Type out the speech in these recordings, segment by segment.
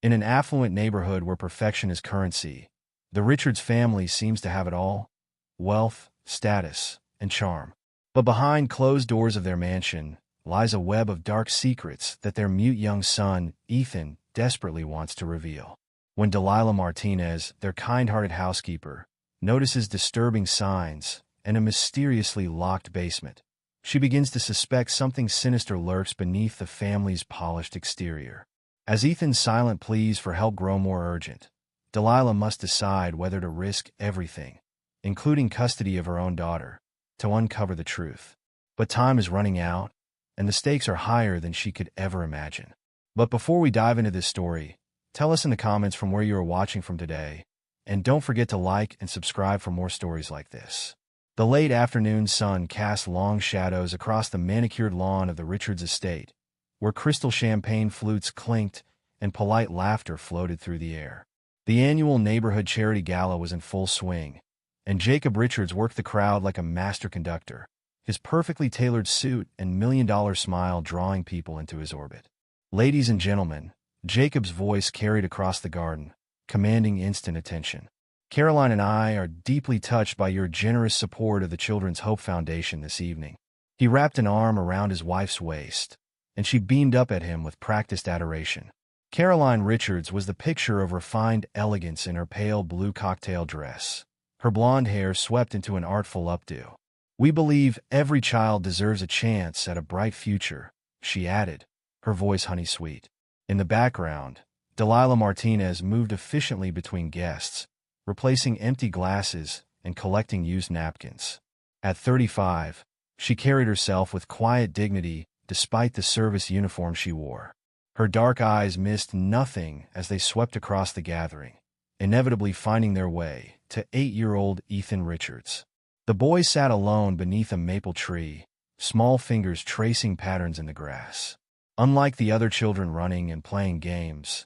In an affluent neighborhood where perfection is currency, the Richards family seems to have it all: wealth, status, and charm. But behind closed doors of their mansion lies a web of dark secrets that their mute young son, Ethan, desperately wants to reveal. When Delilah Martinez, their kind-hearted housekeeper, notices disturbing signs and a mysteriously locked basement, she begins to suspect something sinister lurks beneath the family's polished exterior. As Ethan's silent pleas for help grow more urgent, Delilah must decide whether to risk everything, including custody of her own daughter, to uncover the truth. But time is running out, and the stakes are higher than she could ever imagine. But before we dive into this story, tell us in the comments from where you are watching from today, and don't forget to like and subscribe for more stories like this. The late afternoon sun cast long shadows across the manicured lawn of the Richards estate, where crystal champagne flutes clinked and polite laughter floated through the air. The annual neighborhood charity gala was in full swing, and Jacob Richards worked the crowd like a master conductor, his perfectly tailored suit and million-dollar smile drawing people into his orbit. Ladies and gentlemen, Jacob's voice carried across the garden, commanding instant attention. Caroline and I are deeply touched by your generous support of the Children's Hope Foundation this evening. He wrapped an arm around his wife's waist, and she beamed up at him with practiced adoration. Caroline Richards was the picture of refined elegance in her pale blue cocktail dress, her blonde hair swept into an artful updo. "We believe every child deserves a chance at a bright future," she added, her voice honey-sweet. In the background, Delilah Martinez moved efficiently between guests, replacing empty glasses and collecting used napkins. At 35, she carried herself with quiet dignity despite the service uniform she wore. Her dark eyes missed nothing as they swept across the gathering, inevitably finding their way to 8-year-old Ethan Richards. The boy sat alone beneath a maple tree, small fingers tracing patterns in the grass. Unlike the other children running and playing games,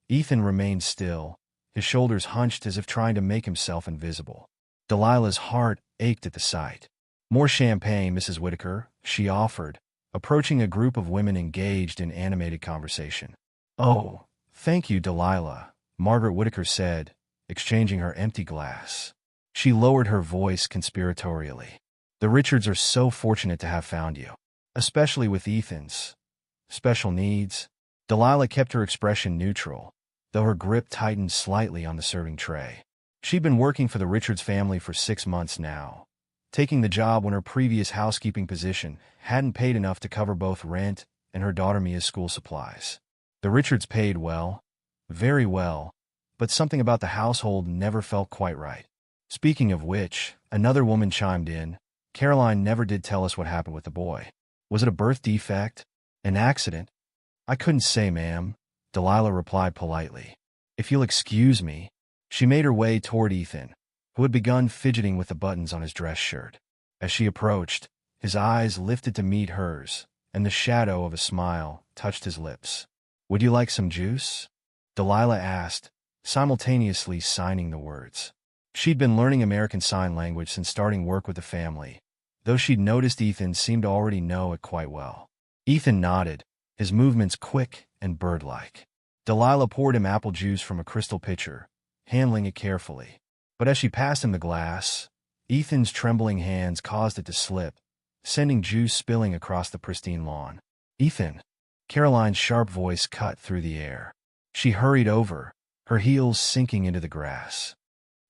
Ethan remained still, his shoulders hunched as if trying to make himself invisible. Delilah's heart ached at the sight. "More champagne, Mrs. Whitaker," she offered, approaching a group of women engaged in animated conversation. "Oh, thank you, Delilah," Margaret Whitaker said, exchanging her empty glass. She lowered her voice conspiratorially. "The Richards are so fortunate to have found you, especially with Ethan's special needs." Delilah kept her expression neutral, though her grip tightened slightly on the serving tray. She'd been working for the Richards family for 6 months now, taking the job when her previous housekeeping position hadn't paid enough to cover both rent and her daughter Mia's school supplies. The Richards paid well, very well, but something about the household never felt quite right. Speaking of which, another woman chimed in. "Caroline never did tell us what happened with the boy. Was it a birth defect? An accident?" "I couldn't say, ma'am," Delilah replied politely. "If you'll excuse me." She made her way toward Ethan, who had begun fidgeting with the buttons on his dress shirt. As she approached, his eyes lifted to meet hers, and the shadow of a smile touched his lips. "Would you like some juice?" Delilah asked, simultaneously signing the words. She'd been learning American Sign Language since starting work with the family, though she'd noticed Ethan seemed to already know it quite well. Ethan nodded, his movements quick and bird-like. Delilah poured him apple juice from a crystal pitcher, handling it carefully. But as she passed him the glass, Ethan's trembling hands caused it to slip, sending juice spilling across the pristine lawn. "Ethan!" Caroline's sharp voice cut through the air. She hurried over, her heels sinking into the grass.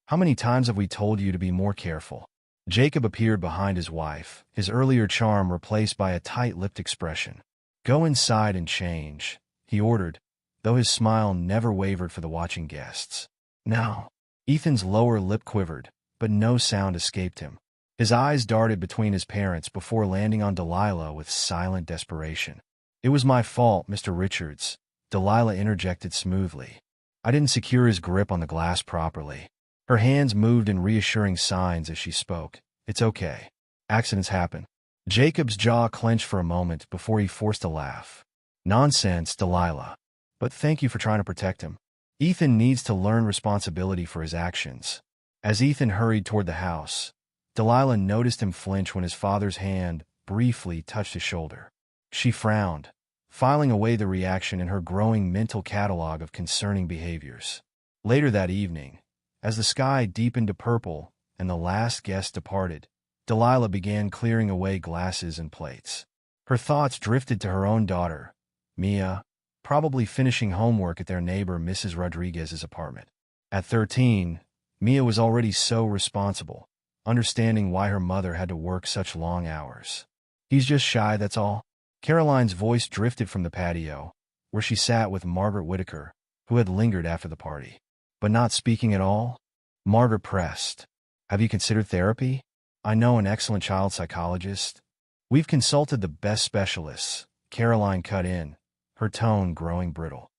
"How many times have we told you to be more careful?" Jacob appeared behind his wife, his earlier charm replaced by a tight-lipped expression. "Go inside and change," he ordered, though his smile never wavered for the watching guests. "Now." Ethan's lower lip quivered, but no sound escaped him. His eyes darted between his parents before landing on Delilah with silent desperation. "It was my fault, Mr. Richards," Delilah interjected smoothly. "I didn't secure his grip on the glass properly." Her hands moved in reassuring signs as she spoke. "It's okay. Accidents happen." Jacob's jaw clenched for a moment before he forced a laugh. "Nonsense, Delilah. But thank you for trying to protect him. Ethan needs to learn responsibility for his actions." As Ethan hurried toward the house, Delilah noticed him flinch when his father's hand briefly touched his shoulder. She frowned, filing away the reaction in her growing mental catalog of concerning behaviors. Later that evening, as the sky deepened to purple and the last guest departed, Delilah began clearing away glasses and plates. Her thoughts drifted to her own daughter, Mia, probably finishing homework at their neighbor Mrs. Rodriguez's apartment. At 13, Mia was already so responsible, understanding why her mother had to work such long hours. "He's just shy, that's all." Caroline's voice drifted from the patio, where she sat with Margaret Whitaker, who had lingered after the party. "But not speaking at all?" Margaret pressed. "Have you considered therapy? I know an excellent child psychologist." "We've consulted the best specialists," Caroline cut in, her tone growing brittle.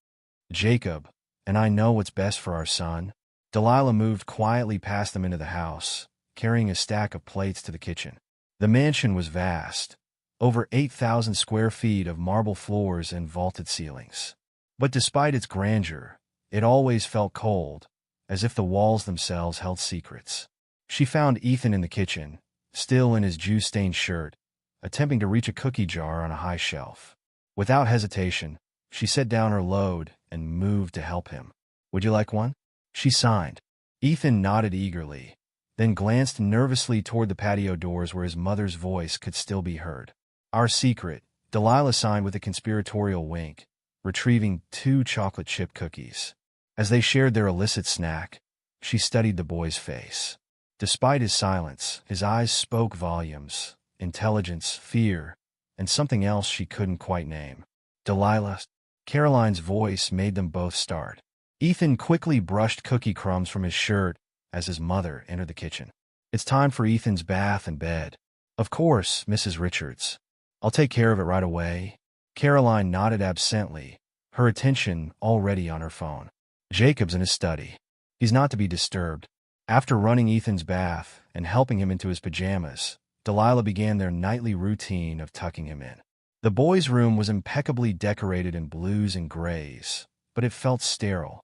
"Jacob, and I know what's best for our son." Delilah moved quietly past them into the house, carrying a stack of plates to the kitchen. The mansion was vast, over 8,000 square feet of marble floors and vaulted ceilings. But despite its grandeur, it always felt cold, as if the walls themselves held secrets. She found Ethan in the kitchen, still in his juice-stained shirt, attempting to reach a cookie jar on a high shelf. Without hesitation, she set down her load and moved to help him. "Would you like one?" She signed. Ethan nodded eagerly, then glanced nervously toward the patio doors where his mother's voice could still be heard. "Our secret," Delilah signed with a conspiratorial wink, retrieving 2 chocolate chip cookies. As they shared their illicit snack, she studied the boy's face. Despite his silence, his eyes spoke volumes: intelligence, fear, and something else she couldn't quite name. "Delilah," Caroline's voice made them both start. Ethan quickly brushed cookie crumbs from his shirt as his mother entered the kitchen. "It's time for Ethan's bath and bed." "Of course, Mrs. Richards. I'll take care of it right away." Caroline nodded absently, her attention already on her phone. "Jacob's in his study. He's not to be disturbed." After running Ethan's bath and helping him into his pajamas, Delilah began their nightly routine of tucking him in. The boy's room was impeccably decorated in blues and grays, but it felt sterile,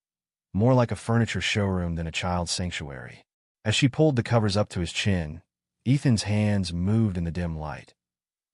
more like a furniture showroom than a child's sanctuary. As she pulled the covers up to his chin, Ethan's hands moved in the dim light.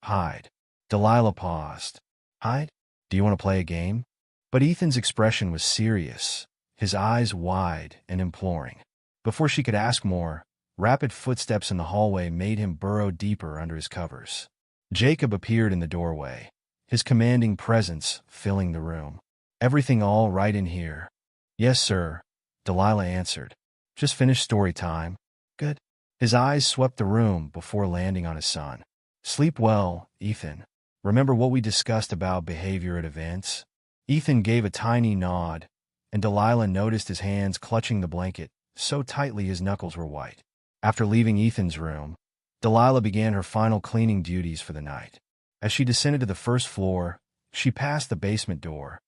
"Hide." Delilah paused. "Hide? Do you want to play a game?" But Ethan's expression was serious, his eyes wide and imploring. Before she could ask more, rapid footsteps in the hallway made him burrow deeper under his covers. Jacob appeared in the doorway, his commanding presence filling the room. "Everything all right in here?" "Yes, sir," Delilah answered. "Just finished story time." "Good." His eyes swept the room before landing on his son. "Sleep well, Ethan. Remember what we discussed about behavior at events?" Ethan gave a tiny nod, and Delilah noticed his hands clutching the blanket so tightly his knuckles were white. After leaving Ethan's room, Delilah began her final cleaning duties for the night. As she descended to the first floor, she passed the basement door,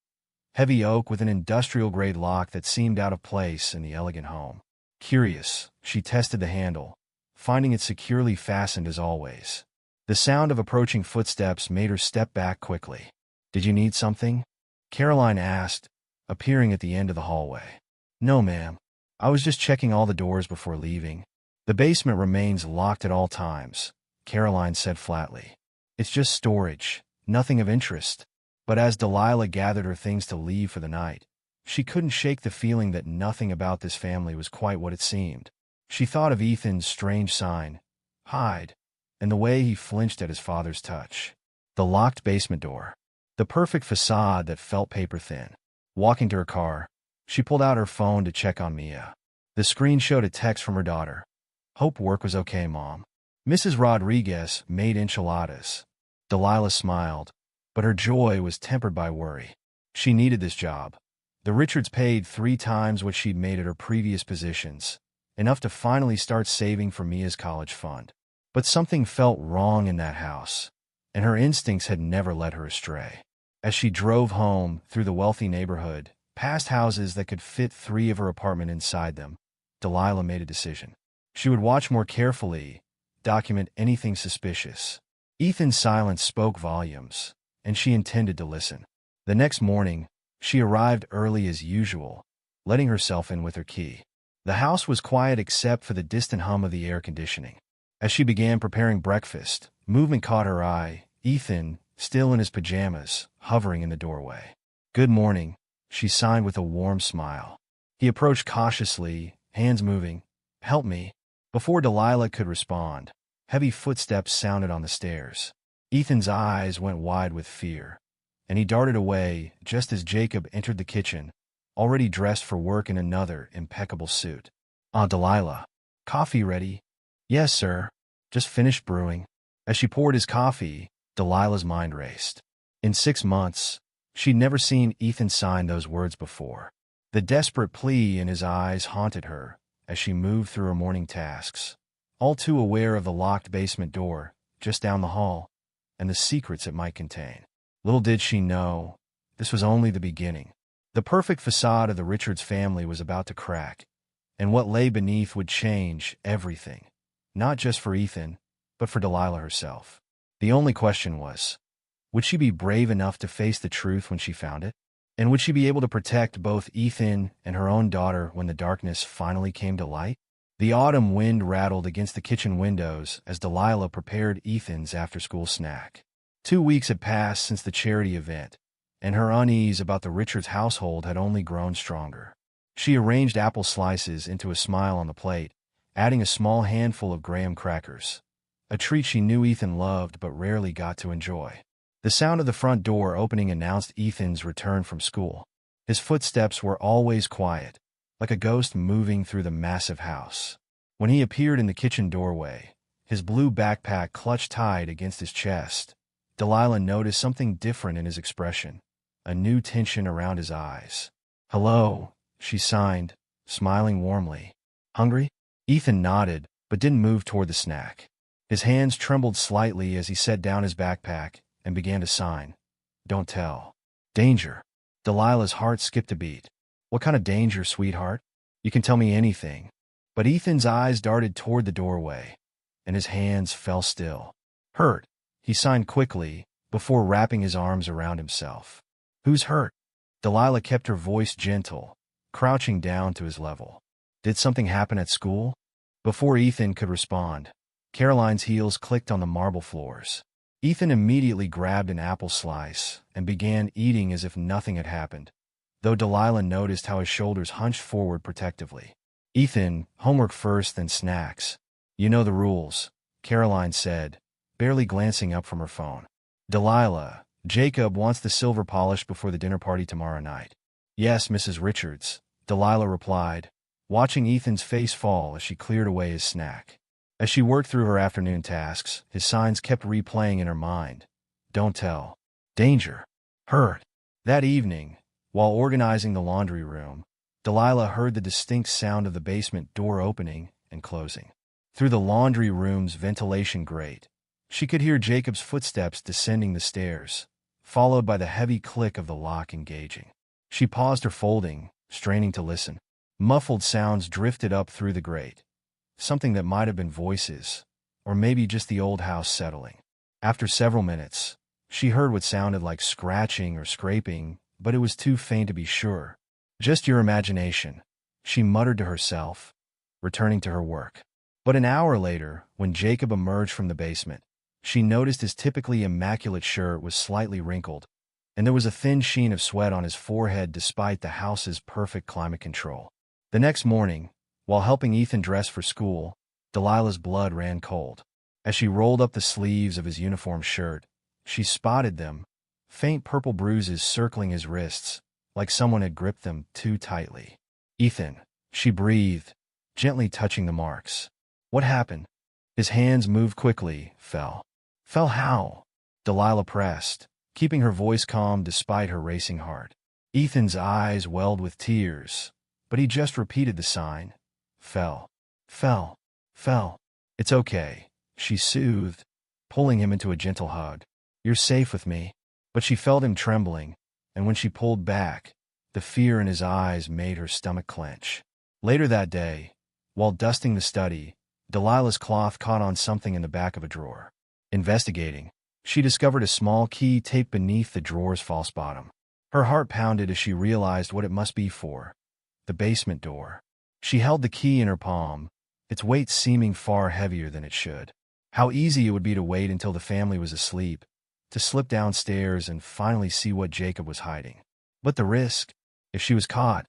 heavy oak with an industrial-grade lock that seemed out of place in the elegant home. Curious, she tested the handle, finding it securely fastened as always. The sound of approaching footsteps made her step back quickly. "Did you need something?" Caroline asked, appearing at the end of the hallway. "No, ma'am. I was just checking all the doors before leaving." "The basement remains locked at all times," Caroline said flatly. "It's just storage, nothing of interest." But as Delilah gathered her things to leave for the night, she couldn't shake the feeling that nothing about this family was quite what it seemed. She thought of Ethan's strange sign, "Hide," and the way he flinched at his father's touch. The locked basement door. The perfect facade that felt paper-thin. Walking to her car, she pulled out her phone to check on Mia. The screen showed a text from her daughter. "Hope work was okay, Mom. Mrs. Rodriguez made enchiladas." Delilah smiled, but her joy was tempered by worry. She needed this job. The Richards paid 3 times what she'd made at her previous positions, enough to finally start saving for Mia's college fund. But something felt wrong in that house, and her instincts had never led her astray. As she drove home through the wealthy neighborhood, past houses that could fit 3 of her apartments inside them, Delilah made a decision. She would watch more carefully, document anything suspicious. Ethan's silence spoke volumes, and she intended to listen. The next morning, she arrived early as usual, letting herself in with her key. The house was quiet except for the distant hum of the air conditioning. As she began preparing breakfast, movement caught her eye. Ethan, still in his pajamas, hovering in the doorway. "Good morning," she signed with a warm smile. He approached cautiously, hands moving. "Help me." Before Delilah could respond, heavy footsteps sounded on the stairs. Ethan's eyes went wide with fear, and he darted away just as Jacob entered the kitchen, already dressed for work in another impeccable suit. "Aunt Delilah, coffee ready?" "Yes, sir. Just finished brewing." As she poured his coffee, Delilah's mind raced. In 6 months, she'd never seen Ethan sign those words before. The desperate plea in his eyes haunted her as she moved through her morning tasks, all too aware of the locked basement door just down the hall and the secrets it might contain. Little did she know, this was only the beginning. The perfect facade of the Richards family was about to crack, and what lay beneath would change everything, not just for Ethan, but for Delilah herself. The only question was, would she be brave enough to face the truth when she found it? And would she be able to protect both Ethan and her own daughter when the darkness finally came to light? The autumn wind rattled against the kitchen windows as Delilah prepared Ethan's after-school snack. 2 weeks had passed since the charity event, and her unease about the Richards household had only grown stronger. She arranged apple slices into a smile on the plate, adding a small handful of graham crackers, a treat she knew Ethan loved but rarely got to enjoy. The sound of the front door opening announced Ethan's return from school. His footsteps were always quiet, like a ghost moving through the massive house. When he appeared in the kitchen doorway, his blue backpack clutched tight against his chest, Delilah noticed something different in his expression, a new tension around his eyes. "Hello," she signed, smiling warmly. "Hungry?" Ethan nodded, but didn't move toward the snack. His hands trembled slightly as he set down his backpack and began to sign. "Don't tell." "Danger." Delilah's heart skipped a beat. "What kind of danger, sweetheart? You can tell me anything." But Ethan's eyes darted toward the doorway, and his hands fell still. "Hurt," he signed quickly, before wrapping his arms around himself. "Who's hurt?" Delilah kept her voice gentle, crouching down to his level. "Did something happen at school?" Before Ethan could respond, Caroline's heels clicked on the marble floors. Ethan immediately grabbed an apple slice and began eating as if nothing had happened, though Delilah noticed how his shoulders hunched forward protectively. "Ethan, homework first, then snacks. You know the rules," Caroline said, barely glancing up from her phone. "Delilah, Jacob wants the silver polished before the dinner party tomorrow night." "Yes, Mrs. Richards," Delilah replied, watching Ethan's face fall as she cleared away his snack. As she worked through her afternoon tasks, his signs kept replaying in her mind. "Don't tell." "Danger." "Hurt." That evening, while organizing the laundry room, Delilah heard the distinct sound of the basement door opening and closing. Through the laundry room's ventilation grate, she could hear Jacob's footsteps descending the stairs, followed by the heavy click of the lock engaging. She paused her folding, straining to listen. Muffled sounds drifted up through the grate, something that might have been voices, or maybe just the old house settling. After several minutes, she heard what sounded like scratching or scraping, but it was too faint to be sure. "Just your imagination," she muttered to herself, returning to her work. But an hour later, when Jacob emerged from the basement, she noticed his typically immaculate shirt was slightly wrinkled, and there was a thin sheen of sweat on his forehead despite the house's perfect climate control. The next morning, while helping Ethan dress for school, Delilah's blood ran cold. As she rolled up the sleeves of his uniform shirt, she spotted them, faint purple bruises circling his wrists, like someone had gripped them too tightly. "Ethan," she breathed, gently touching the marks. "What happened?" His hands moved quickly. "Fell." "Fell how?" Delilah pressed, keeping her voice calm despite her racing heart. Ethan's eyes welled with tears, but he just repeated the sign. "Fell. Fell. Fell." "It's okay," she soothed, pulling him into a gentle hug. "You're safe with me." But she felt him trembling, and when she pulled back, the fear in his eyes made her stomach clench. Later that day, while dusting the study, Delilah's cloth caught on something in the back of a drawer. Investigating, she discovered a small key taped beneath the drawer's false bottom. Her heart pounded as she realized what it must be for. The basement door. She held the key in her palm, its weight seeming far heavier than it should. How easy it would be to wait until the family was asleep, to slip downstairs and finally see what Jacob was hiding. But the risk? If she was caught,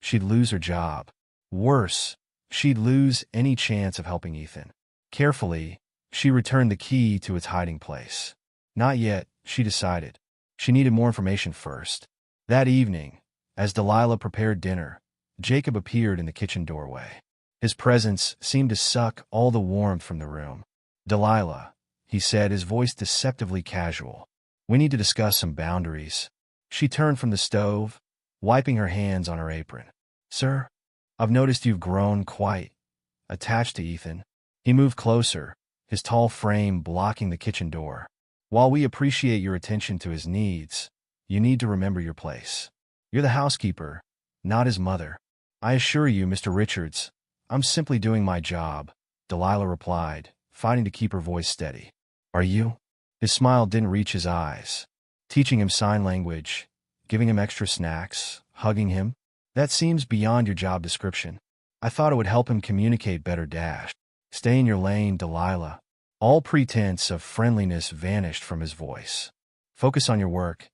she'd lose her job. Worse, she'd lose any chance of helping Ethan. Carefully, she returned the key to its hiding place. Not yet, she decided. She needed more information first. That evening, as Delilah prepared dinner, Jacob appeared in the kitchen doorway. His presence seemed to suck all the warmth from the room. "Delilah," he said, his voice deceptively casual. "We need to discuss some boundaries." She turned from the stove, wiping her hands on her apron. "Sir, I've noticed you've grown quite attached to Ethan." He moved closer, his tall frame blocking the kitchen door. "While we appreciate your attention to his needs, you need to remember your place. You're the housekeeper, not his mother." "I assure you, Mr. Richards, I'm simply doing my job," Delilah replied, fighting to keep her voice steady. "Are you?" His smile didn't reach his eyes. "Teaching him sign language, giving him extra snacks, hugging him? That seems beyond your job description. I thought it would help him communicate better. Stay in your lane, Delilah." All pretense of friendliness vanished from his voice. "Focus on your work.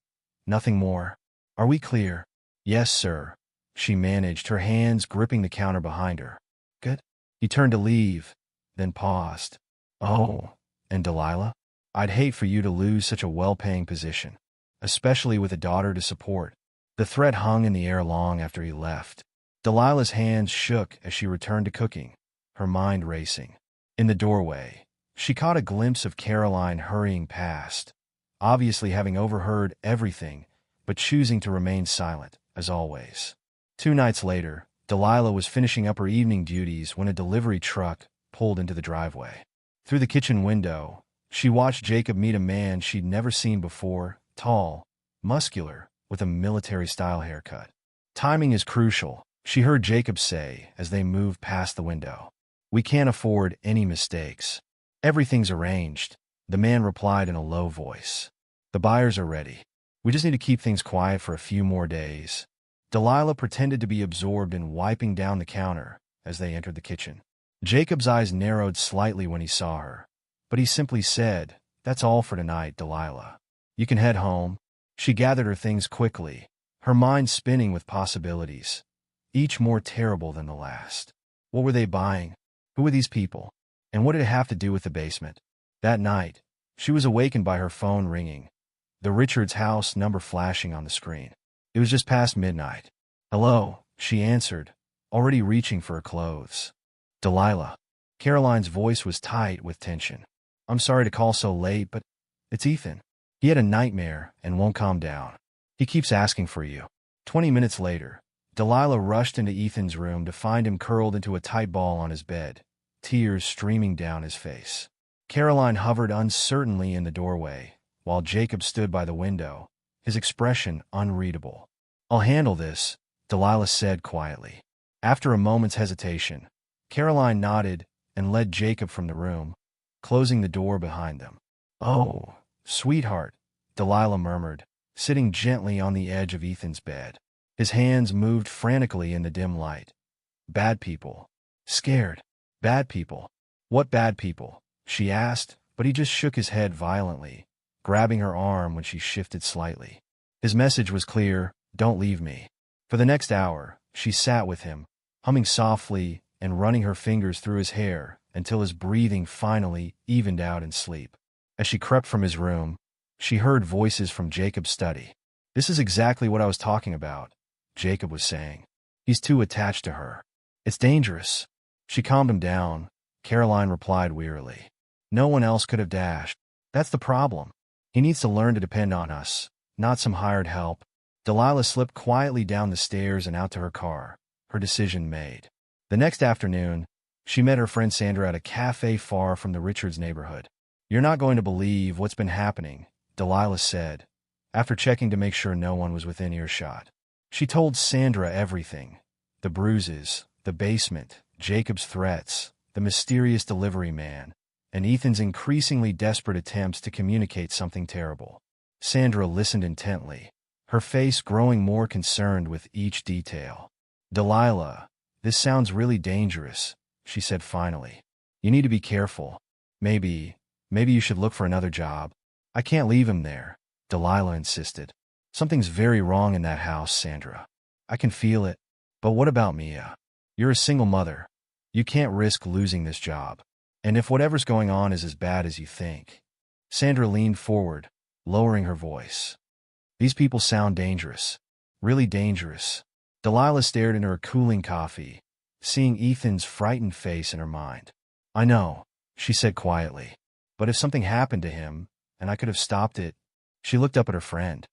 Nothing more. Are we clear?" "Yes, sir," she managed, her hands gripping the counter behind her. "Good." He turned to leave, then paused. "Oh, and Delilah, I'd hate for you to lose such a well-paying position, especially with a daughter to support." The threat hung in the air long after he left. Delilah's hands shook as she returned to cooking, her mind racing. In the doorway, she caught a glimpse of Caroline hurrying past, obviously having overheard everything, but choosing to remain silent, as always. 2 nights later, Delilah was finishing up her evening duties when a delivery truck pulled into the driveway. Through the kitchen window, she watched Jacob meet a man she'd never seen before, tall, muscular, with a military-style haircut. "Timing is crucial," she heard Jacob say as they moved past the window. "We can't afford any mistakes." "Everything's arranged," the man replied in a low voice. "The buyers are ready. We just need to keep things quiet for a few more days." Delilah pretended to be absorbed in wiping down the counter as they entered the kitchen. Jacob's eyes narrowed slightly when he saw her, but he simply said, "That's all for tonight, Delilah. You can head home." She gathered her things quickly, her mind spinning with possibilities, each more terrible than the last. What were they buying? Who were these people? And what did it have to do with the basement? That night, she was awakened by her phone ringing, the Richards house number flashing on the screen. It was just past midnight. "Hello," she answered, already reaching for her clothes. "Delilah." Caroline's voice was tight with tension. "I'm sorry to call so late, but it's Ethan. He had a nightmare and won't calm down. He keeps asking for you." 20 minutes later, Delilah rushed into Ethan's room to find him curled into a tight ball on his bed, tears streaming down his face. Caroline hovered uncertainly in the doorway, while Jacob stood by the window, his expression unreadable. "I'll handle this," Delilah said quietly. After a moment's hesitation, Caroline nodded and led Jacob from the room, closing the door behind them. "Oh, sweetheart," Delilah murmured, sitting gently on the edge of Ethan's bed. His hands moved frantically in the dim light. "Bad people. Scared. Bad people." "What bad people?" she asked, but he just shook his head violently, grabbing her arm when she shifted slightly. His message was clear: "Don't leave me." For the next hour, she sat with him, humming softly and running her fingers through his hair until his breathing finally evened out in sleep. As she crept from his room, she heard voices from Jacob's study. "This is exactly what I was talking about," Jacob was saying. "He's too attached to her. It's dangerous." She calmed him down. Caroline replied wearily. "No one else could have dashed. That's the problem. He needs to learn to depend on us, not some hired help." Delilah slipped quietly down the stairs and out to her car, her decision made. The next afternoon, she met her friend Sandra at a cafe far from the Richards neighborhood. "You're not going to believe what's been happening," Delilah said, after checking to make sure no one was within earshot. She told Sandra everything: the bruises, the basement, Jacob's threats, the mysterious delivery man, and Ethan's increasingly desperate attempts to communicate something terrible. Sandra listened intently, her face growing more concerned with each detail. "Delilah, this sounds really dangerous," she said finally. "You need to be careful. Maybe you should look for another job." I can't leave him there, Delilah insisted. Something's very wrong in that house, Sandra. I can feel it. But what about Mia? You're a single mother. You can't risk losing this job. And if whatever's going on is as bad as you think. Sandra leaned forward, lowering her voice. These people sound dangerous. Really dangerous. Delilah stared into her cooling coffee, seeing Ethan's frightened face in her mind. I know, she said quietly. But if something happened to him, and I could have stopped it. She looked up at her friend.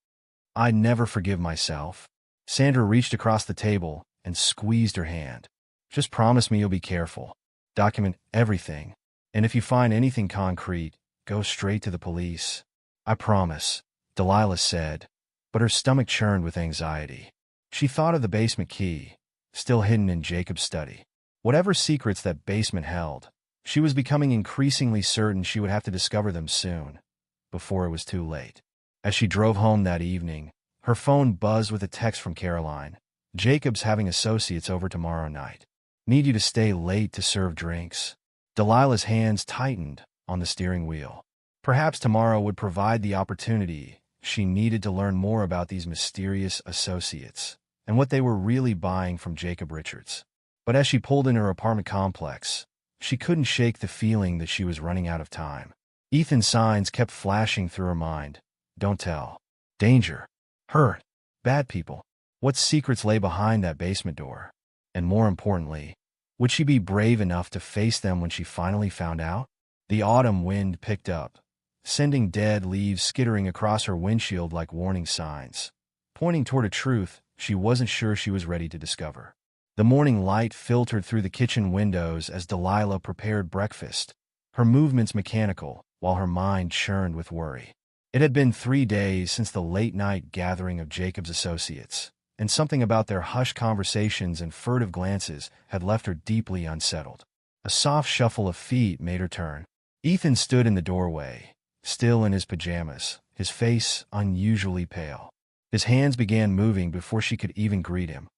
I'd never forgive myself. Sandra reached across the table and squeezed her hand. Just promise me you'll be careful. Document everything. And if you find anything concrete, go straight to the police. I promise, Delilah said, but her stomach churned with anxiety. She thought of the basement key, still hidden in Jacob's study. Whatever secrets that basement held, she was becoming increasingly certain she would have to discover them soon, before it was too late. As she drove home that evening, her phone buzzed with a text from Caroline. Jacob's having associates over tomorrow night. Need you to stay late to serve drinks. Delilah's hands tightened on the steering wheel. Perhaps tomorrow would provide the opportunity she needed to learn more about these mysterious associates and what they were really buying from Jacob Richards. But as she pulled into her apartment complex, she couldn't shake the feeling that she was running out of time. Ethan's signs kept flashing through her mind. Don't tell. Danger. Hurt. Bad people. What secrets lay behind that basement door? And more importantly, would she be brave enough to face them when she finally found out? The autumn wind picked up, sending dead leaves skittering across her windshield like warning signs, pointing toward a truth she wasn't sure she was ready to discover. The morning light filtered through the kitchen windows as Delilah prepared breakfast, her movements mechanical while her mind churned with worry. It had been 3 days since the late-night gathering of Jacob's associates, and something about their hushed conversations and furtive glances had left her deeply unsettled. A soft shuffle of feet made her turn. Ethan stood in the doorway, still in his pajamas, his face unusually pale. His hands began moving before she could even greet him.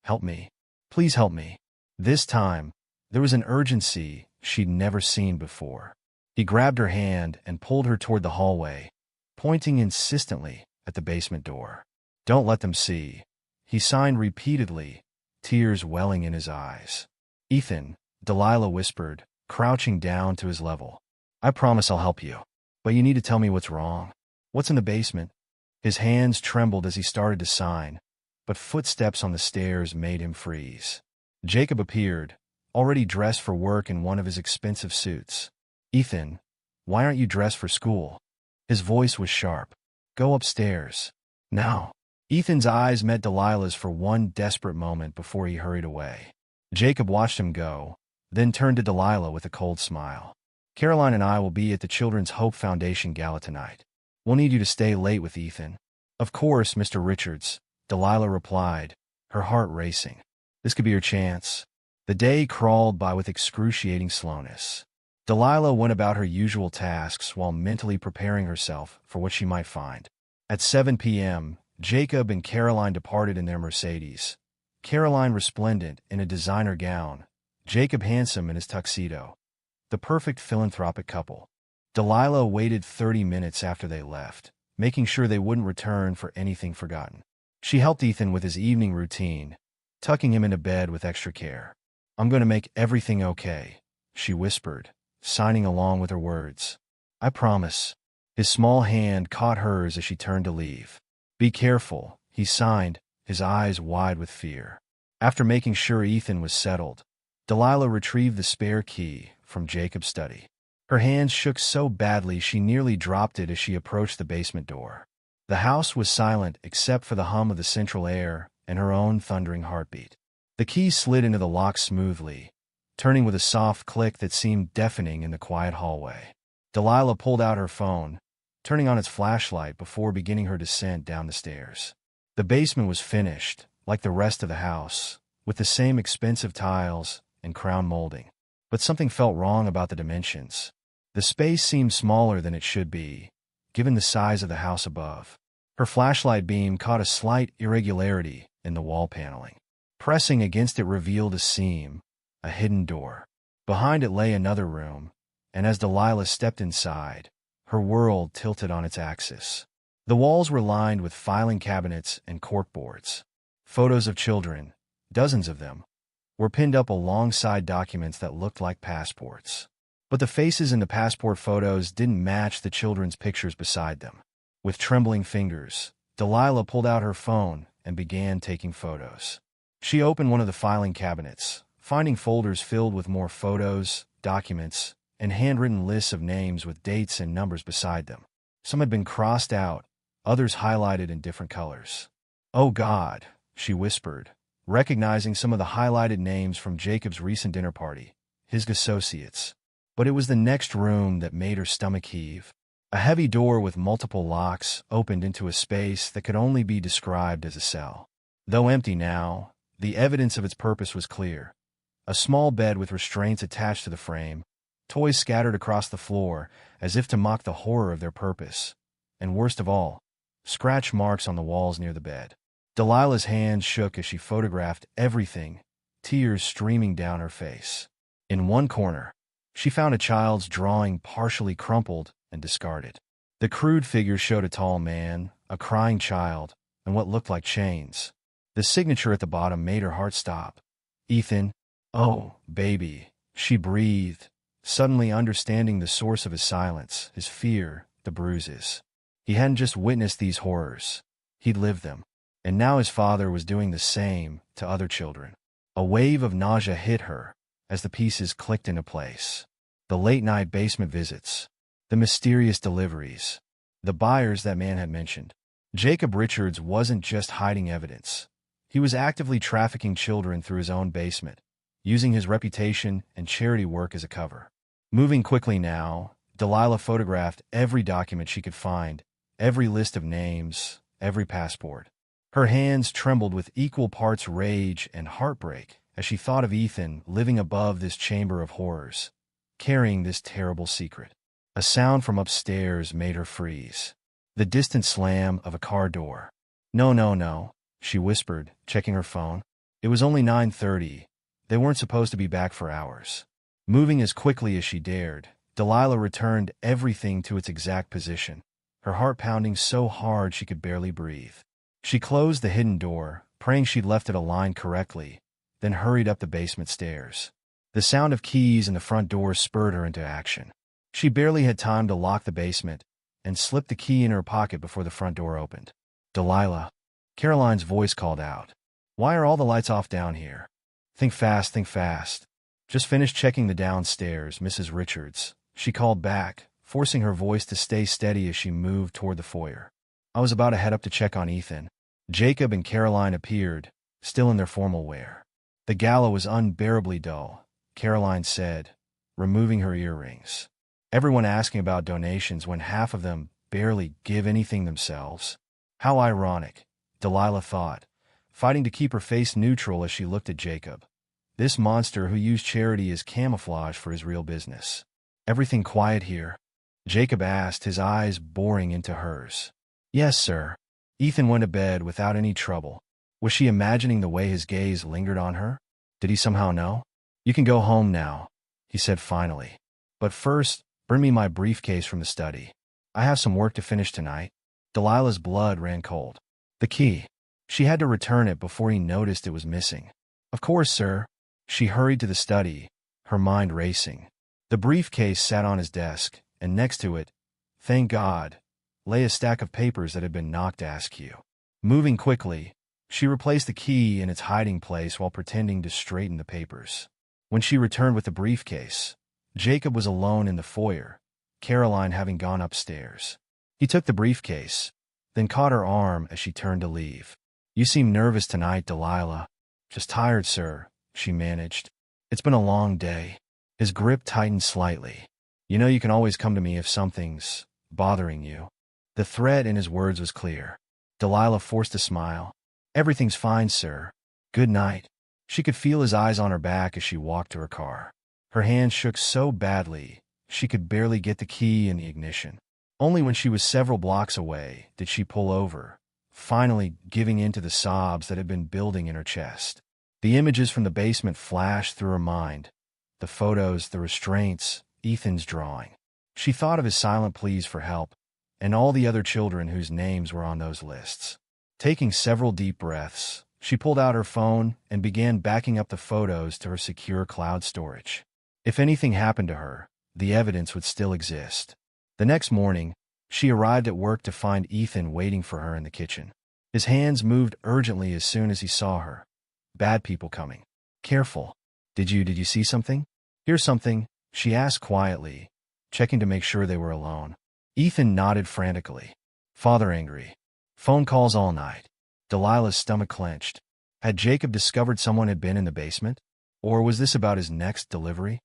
Help me. Please help me. This time, there was an urgency she'd never seen before. He grabbed her hand and pulled her toward the hallway, pointing insistently at the basement door. Don't let them see. He signed repeatedly, tears welling in his eyes. Ethan, Delilah whispered, crouching down to his level. I promise I'll help you. But you need to tell me what's wrong. What's in the basement? His hands trembled as he started to sign, but footsteps on the stairs made him freeze. Jacob appeared, already dressed for work in one of his expensive suits. Ethan, why aren't you dressed for school? His voice was sharp. Go upstairs. Now. Ethan's eyes met Delilah's for one desperate moment before he hurried away. Jacob watched him go, then turned to Delilah with a cold smile. Caroline and I will be at the Children's Hope Foundation Gala tonight. We'll need you to stay late with Ethan. Of course, Mr. Richards, Delilah replied, her heart racing. This could be your chance. The day crawled by with excruciating slowness. Delilah went about her usual tasks while mentally preparing herself for what she might find. At 7 p.m., Jacob and Caroline departed in their Mercedes. Caroline resplendent in a designer gown, Jacob handsome in his tuxedo. The perfect philanthropic couple. Delilah waited 30 minutes after they left, making sure they wouldn't return for anything forgotten. She helped Ethan with his evening routine, tucking him into bed with extra care. I'm going to make everything okay, she whispered, signing along with her words. I promise. His small hand caught hers as she turned to leave. Be careful, he signed, his eyes wide with fear. After making sure Ethan was settled, Delilah retrieved the spare key from Jacob's study. Her hands shook so badly she nearly dropped it as she approached the basement door. The house was silent except for the hum of the central air and her own thundering heartbeat. The key slid into the lock smoothly, turning with a soft click that seemed deafening in the quiet hallway. Delilah pulled out her phone, turning on its flashlight before beginning her descent down the stairs. The basement was finished, like the rest of the house, with the same expensive tiles and crown molding. But something felt wrong about the dimensions. The space seemed smaller than it should be, given the size of the house above. Her flashlight beam caught a slight irregularity in the wall paneling. Pressing against it revealed a seam, a hidden door. Behind it lay another room, and as Delilah stepped inside, her world tilted on its axis. The walls were lined with filing cabinets and corkboards. Photos of children, dozens of them, were pinned up alongside documents that looked like passports. But the faces in the passport photos didn't match the children's pictures beside them. With trembling fingers, Delilah pulled out her phone and began taking photos. She opened one of the filing cabinets, finding folders filled with more photos, documents, and handwritten lists of names with dates and numbers beside them. Some had been crossed out, others highlighted in different colors. "Oh God," she whispered, recognizing some of the highlighted names from Jacob's recent dinner party, his associates. But it was the next room that made her stomach heave. A heavy door with multiple locks opened into a space that could only be described as a cell. Though empty now, the evidence of its purpose was clear. A small bed with restraints attached to the frame, toys scattered across the floor as if to mock the horror of their purpose, and worst of all, scratch marks on the walls near the bed. Delilah's hands shook as she photographed everything, tears streaming down her face. In one corner, she found a child's drawing partially crumpled and discarded. The crude figure showed a tall man, a crying child, and what looked like chains. The signature at the bottom made her heart stop. "Ethan, oh, baby," she breathed, suddenly understanding the source of his silence, his fear, the bruises. He hadn't just witnessed these horrors. He'd lived them. And now his father was doing the same to other children. A wave of nausea hit her as the pieces clicked into place. The late-night basement visits, the mysterious deliveries, the buyers that man had mentioned. Jacob Richards wasn't just hiding evidence. He was actively trafficking children through his own basement, using his reputation and charity work as a cover. Moving quickly now, Delilah photographed every document she could find, every list of names, every passport. Her hands trembled with equal parts rage and heartbreak as she thought of Ethan living above this chamber of horrors, carrying this terrible secret. A sound from upstairs made her freeze. The distant slam of a car door. "No, no, no," she whispered, checking her phone. It was only 9:30. They weren't supposed to be back for hours. Moving as quickly as she dared, Delilah returned everything to its exact position, her heart pounding so hard she could barely breathe. She closed the hidden door, praying she'd left it aligned correctly, then hurried up the basement stairs. The sound of keys in the front door spurred her into action. She barely had time to lock the basement and slipped the key in her pocket before the front door opened. "Delilah," Caroline's voice called out. "Why are all the lights off down here? Think fast, think fast." "Just finished checking the downstairs, Mrs. Richards," she called back, forcing her voice to stay steady as she moved toward the foyer. "I was about to head up to check on Ethan." Jacob and Caroline appeared, still in their formal wear. "The gala was unbearably dull," Caroline said, removing her earrings. "Everyone asking about donations when half of them barely give anything themselves." How ironic, Delilah thought, fighting to keep her face neutral as she looked at Jacob. This monster who used charity as camouflage for his real business. "Everything quiet here?" Jacob asked, his eyes boring into hers. "Yes, sir." Ethan went to bed without any trouble. Was she imagining the way his gaze lingered on her? Did he somehow know? "You can go home now," he said finally. "But first, bring me my briefcase from the study. I have some work to finish tonight." Delilah's blood ran cold. The key. She had to return it before he noticed it was missing. "Of course, sir." She hurried to the study, her mind racing. The briefcase sat on his desk, and next to it, thank God, lay a stack of papers that had been knocked askew. Moving quickly, she replaced the key in its hiding place while pretending to straighten the papers. When she returned with the briefcase, Jacob was alone in the foyer, Caroline having gone upstairs. He took the briefcase, then caught her arm as she turned to leave. "You seem nervous tonight, Delilah." "Just tired, sir," she managed. "It's been a long day." His grip tightened slightly. "You know you can always come to me if something's bothering you." The threat in his words was clear. Delilah forced a smile. "Everything's fine, sir. Good night." She could feel his eyes on her back as she walked to her car. Her hands shook so badly, she could barely get the key in the ignition. Only when she was several blocks away did she pull over, finally giving in to the sobs that had been building in her chest. The images from the basement flashed through her mind. The photos, the restraints, Ethan's drawing. She thought of his silent pleas for help, and all the other children whose names were on those lists. Taking several deep breaths, she pulled out her phone and began backing up the photos to her secure cloud storage. If anything happened to her, the evidence would still exist. The next morning, she arrived at work to find Ethan waiting for her in the kitchen. His hands moved urgently as soon as he saw her. Bad people coming. Careful. Did you see something? Hear something? She asked quietly, checking to make sure they were alone. Ethan nodded frantically. Father angry. Phone calls all night. Delilah's stomach clenched. Had Jacob discovered someone had been in the basement? Or was this about his next delivery?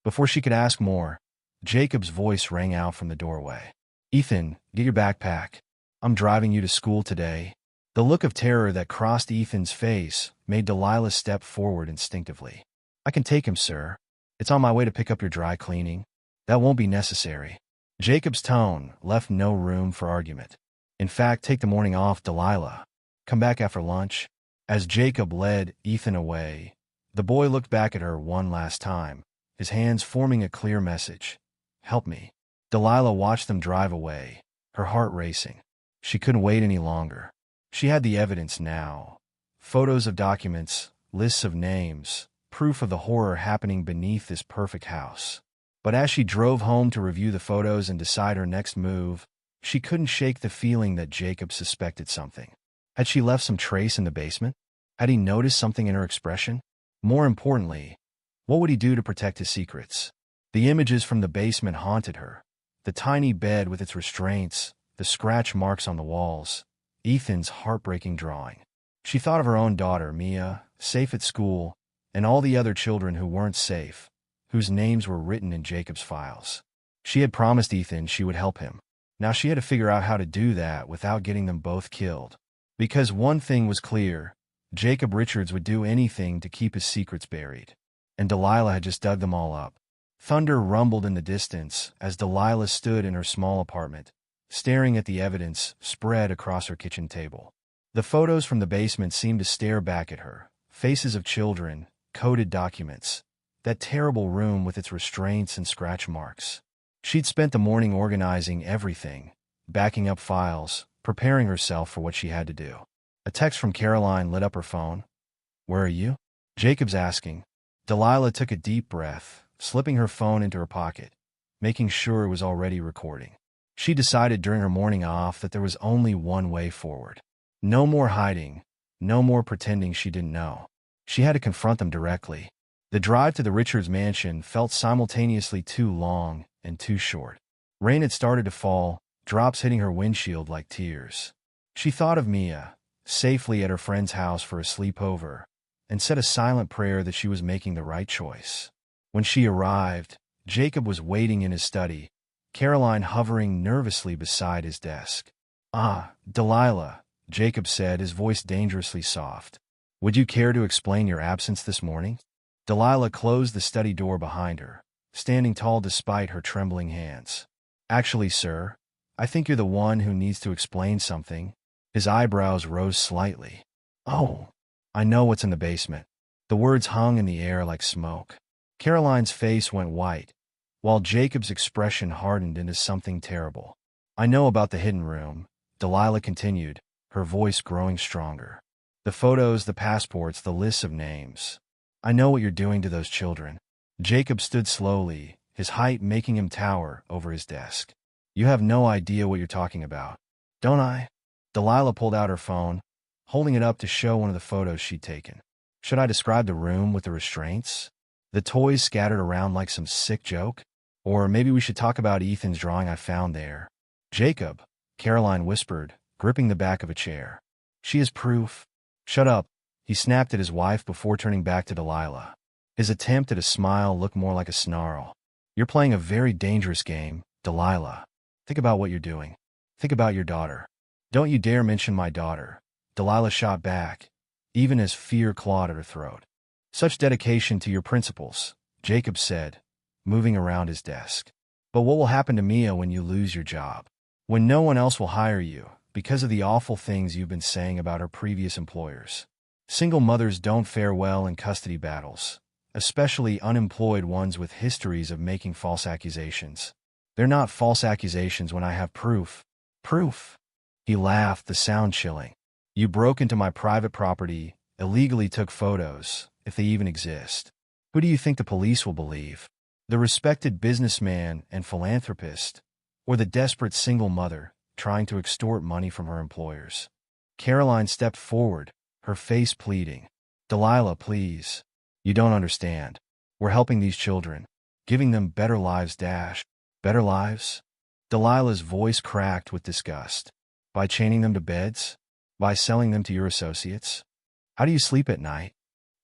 Before she could ask more, Jacob's voice rang out from the doorway. Ethan, get your backpack. I'm driving you to school today. The look of terror that crossed Ethan's face made Delilah step forward instinctively. I can take him, sir. It's on my way to pick up your dry cleaning. That won't be necessary. Jacob's tone left no room for argument. In fact, take the morning off, Delilah. Come back after lunch. As Jacob led Ethan away, the boy looked back at her one last time, his hands forming a clear message. Help me. Delilah watched them drive away, her heart racing. She couldn't wait any longer. She had the evidence now. Photos of documents, lists of names, proof of the horror happening beneath this perfect house. But as she drove home to review the photos and decide her next move, she couldn't shake the feeling that Jacob suspected something. Had she left some trace in the basement? Had he noticed something in her expression? More importantly, what would he do to protect his secrets? The images from the basement haunted her. The tiny bed with its restraints, the scratch marks on the walls, Ethan's heartbreaking drawing. She thought of her own daughter, Mia, safe at school, and all the other children who weren't safe, whose names were written in Jacob's files. She had promised Ethan she would help him. Now she had to figure out how to do that without getting them both killed. Because one thing was clear, Jacob Richards would do anything to keep his secrets buried. And Delilah had just dug them all up. Thunder rumbled in the distance as Delilah stood in her small apartment, staring at the evidence spread across her kitchen table. The photos from the basement seemed to stare back at her. Faces of children, coded documents, that terrible room with its restraints and scratch marks. She'd spent the morning organizing everything, backing up files, preparing herself for what she had to do. A text from Caroline lit up her phone. Where are you? Jacob's asking. Delilah took a deep breath, slipping her phone into her pocket, making sure it was already recording. She decided during her morning off that there was only one way forward. No more hiding, no more pretending she didn't know. She had to confront them directly. The drive to the Richards mansion felt simultaneously too long and too short. Rain had started to fall, drops hitting her windshield like tears. She thought of Mia, safely at her friend's house for a sleepover, and said a silent prayer that she was making the right choice. When she arrived, Jacob was waiting in his study, Caroline hovering nervously beside his desk. Ah, Delilah, Jacob said, his voice dangerously soft. Would you care to explain your absence this morning? Delilah closed the study door behind her, standing tall despite her trembling hands. Actually, sir, I think you're the one who needs to explain something. His eyebrows rose slightly. Oh, I know what's in the basement. The words hung in the air like smoke. Caroline's face went white, while Jacob's expression hardened into something terrible. I know about the hidden room, Delilah continued, her voice growing stronger. The photos, the passports, the lists of names. I know what you're doing to those children. Jacob stood slowly, his height making him tower over his desk. You have no idea what you're talking about. Don't I? Delilah pulled out her phone, holding it up to show one of the photos she'd taken. Should I describe the room with the restraints? The toys scattered around like some sick joke? Or maybe we should talk about Ethan's drawing I found there. Jacob, Caroline whispered, gripping the back of a chair. She is proof. Shut up, he snapped at his wife before turning back to Delilah. His attempt at a smile looked more like a snarl. You're playing a very dangerous game, Delilah. Think about what you're doing. Think about your daughter. Don't you dare mention my daughter. Delilah shot back, even as fear clawed at her throat. Such dedication to your principles, Jacob said, moving around his desk. But what will happen to Mia when you lose your job? When no one else will hire you, because of the awful things you've been saying about her previous employers. Single mothers don't fare well in custody battles, especially unemployed ones with histories of making false accusations. They're not false accusations when I have proof. Proof? He laughed, the sound chilling. You broke into my private property, illegally took photos, if they even exist. Who do you think the police will believe? The respected businessman and philanthropist, or the desperate single mother trying to extort money from her employers? Caroline stepped forward, her face pleading. Delilah, please. You don't understand. We're helping these children, giving them better lives. Better lives? Delilah's voice cracked with disgust. By chaining them to beds? By selling them to your associates? How do you sleep at night?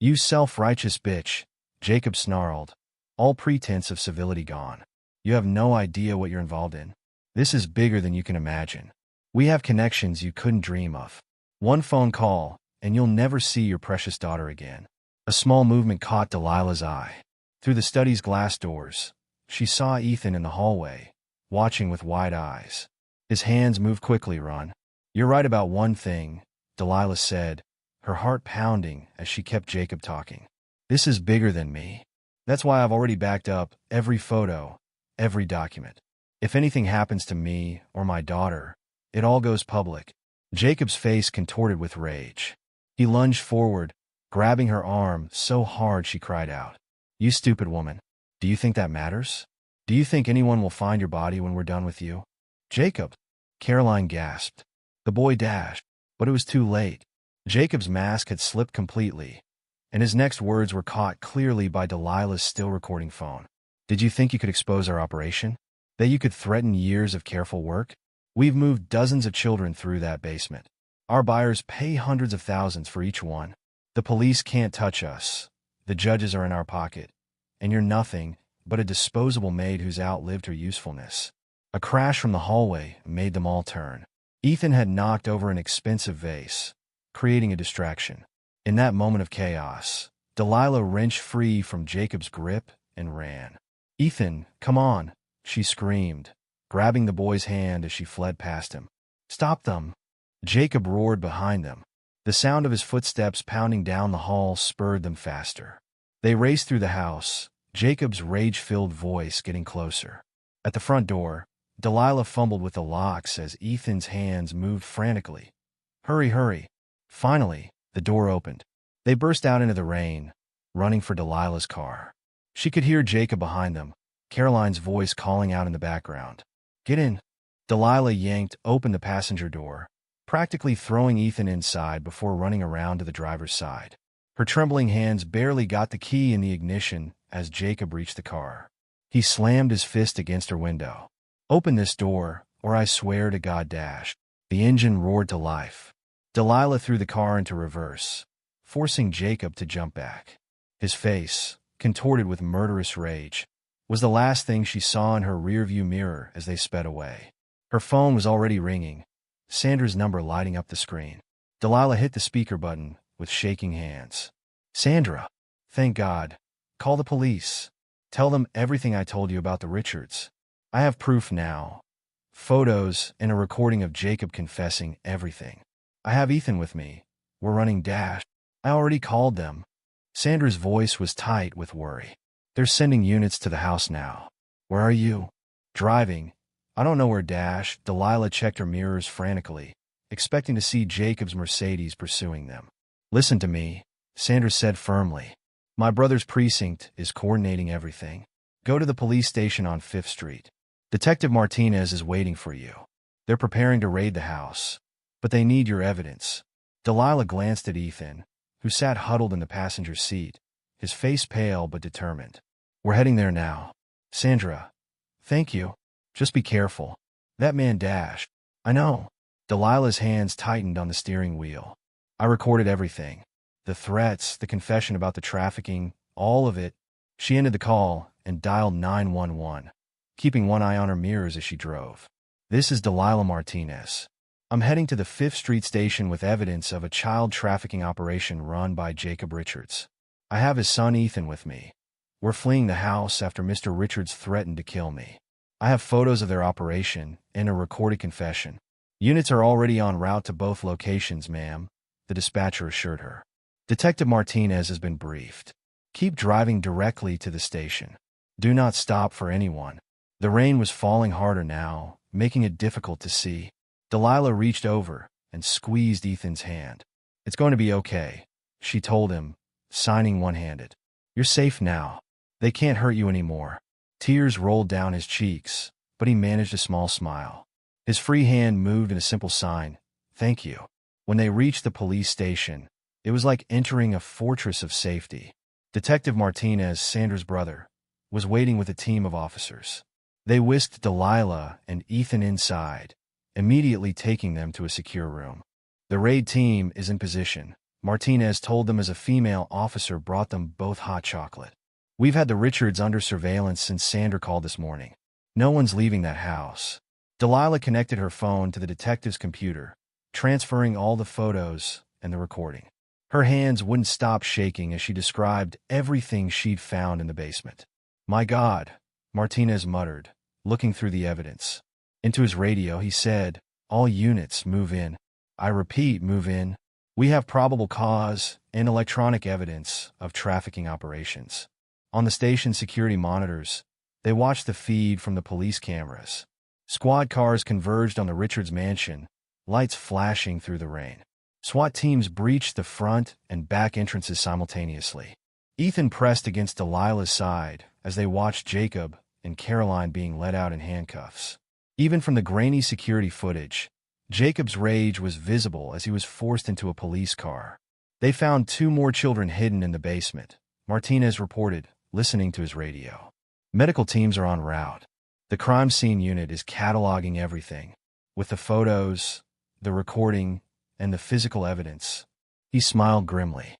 You self-righteous bitch, Jacob snarled, all pretense of civility gone. You have no idea what you're involved in. This is bigger than you can imagine. We have connections you couldn't dream of. One phone call, and you'll never see your precious daughter again. A small movement caught Delilah's eye. Through the study's glass doors, she saw Ethan in the hallway, watching with wide eyes. His hands moved quickly. Ron. You're right about one thing, Delilah said, her heart pounding as she kept Jacob talking. This is bigger than me. That's why I've already backed up every photo, every document. If anything happens to me or my daughter, it all goes public. Jacob's face contorted with rage. He lunged forward, grabbing her arm so hard she cried out. You stupid woman. Do you think that matters? Do you think anyone will find your body when we're done with you? Jacob, Caroline gasped. The boy dashed, but it was too late. Jacob's mask had slipped completely, and his next words were caught clearly by Delilah's still-recording phone. Did you think you could expose our operation? That you could threaten years of careful work? We've moved dozens of children through that basement. Our buyers pay hundreds of thousands for each one. The police can't touch us. The judges are in our pocket. And you're nothing but a disposable maid who's outlived her usefulness. A crash from the hallway made them all turn. Ethan had knocked over an expensive vase, creating a distraction. In that moment of chaos, Delilah wrenched free from Jacob's grip and ran. Ethan, come on, she screamed, grabbing the boy's hand as she fled past him. Stop them! Jacob roared behind them. The sound of his footsteps pounding down the hall spurred them faster. They raced through the house, Jacob's rage-filled voice getting closer. At the front door, Delilah fumbled with the locks as Ethan's hands moved frantically. Hurry, hurry. Finally, the door opened. They burst out into the rain, running for Delilah's car. She could hear Jacob behind them, Caroline's voice calling out in the background. Get in. Delilah yanked open the passenger door, practically throwing Ethan inside before running around to the driver's side. Her trembling hands barely got the key in the ignition as Jacob reached the car. He slammed his fist against her window. Open this door, or I swear to God. The engine roared to life. Delilah threw the car into reverse, forcing Jacob to jump back. His face, contorted with murderous rage, was the last thing she saw in her rearview mirror as they sped away. Her phone was already ringing, Sandra's number lighting up the screen. Delilah hit the speaker button with shaking hands. Sandra, thank God. Call the police. Tell them everything I told you about the Richards. I have proof now. Photos and a recording of Jacob confessing everything. I have Ethan with me. We're running I already called them. Sandra's voice was tight with worry. They're sending units to the house now. Where are you? Driving. I don't know where. Delilah checked her mirrors frantically, expecting to see Jacob's Mercedes pursuing them. Listen to me, Sandra said firmly. My brother's precinct is coordinating everything. Go to the police station on 5th Street. Detective Martinez is waiting for you. They're preparing to raid the house, but they need your evidence. Delilah glanced at Ethan, who sat huddled in the passenger seat, his face pale but determined. We're heading there now. Sandra, thank you. Just be careful. That man. I know. Delilah's hands tightened on the steering wheel. I recorded everything. The threats, the confession about the trafficking, all of it. She ended the call and dialed 911, keeping one eye on her mirrors as she drove. This is Delilah Martinez. I'm heading to the 5th Street station with evidence of a child trafficking operation run by Jacob Richards. I have his son Ethan with me. We're fleeing the house after Mr. Richards threatened to kill me. I have photos of their operation and a recorded confession. Units are already en route to both locations, ma'am, the dispatcher assured her. Detective Martinez has been briefed. Keep driving directly to the station. Do not stop for anyone. The rain was falling harder now, making it difficult to see. Delilah reached over and squeezed Ethan's hand. "It's going to be okay," she told him, signing one-handed. "You're safe now. They can't hurt you anymore." Tears rolled down his cheeks, but he managed a small smile. His free hand moved in a simple sign, "Thank you." When they reached the police station, it was like entering a fortress of safety. Detective Martinez, Sandra's brother, was waiting with a team of officers. They whisked Delilah and Ethan inside, immediately taking them to a secure room. "The raid team is in position," Martinez told them as a female officer brought them both hot chocolate. "We've had the Richards under surveillance since Sandra called this morning. No one's leaving that house." Delilah connected her phone to the detective's computer, transferring all the photos and the recording. Her hands wouldn't stop shaking as she described everything she'd found in the basement. "My God," Martinez muttered, looking through the evidence. Into his radio, he said, "All units, move in. I repeat, move in. We have probable cause and electronic evidence of trafficking operations." On the station security monitors, they watched the feed from the police cameras. Squad cars converged on the Richards mansion, lights flashing through the rain. SWAT teams breached the front and back entrances simultaneously. Ethan pressed against Delilah's side as they watched Jacob and Caroline being let out in handcuffs. Even from the grainy security footage, Jacob's rage was visible as he was forced into a police car. "They found 2 more children hidden in the basement," Martinez reported, listening to his radio. "Medical teams are en route. The crime scene unit is cataloging everything, with the photos, the recording, and the physical evidence." He smiled grimly.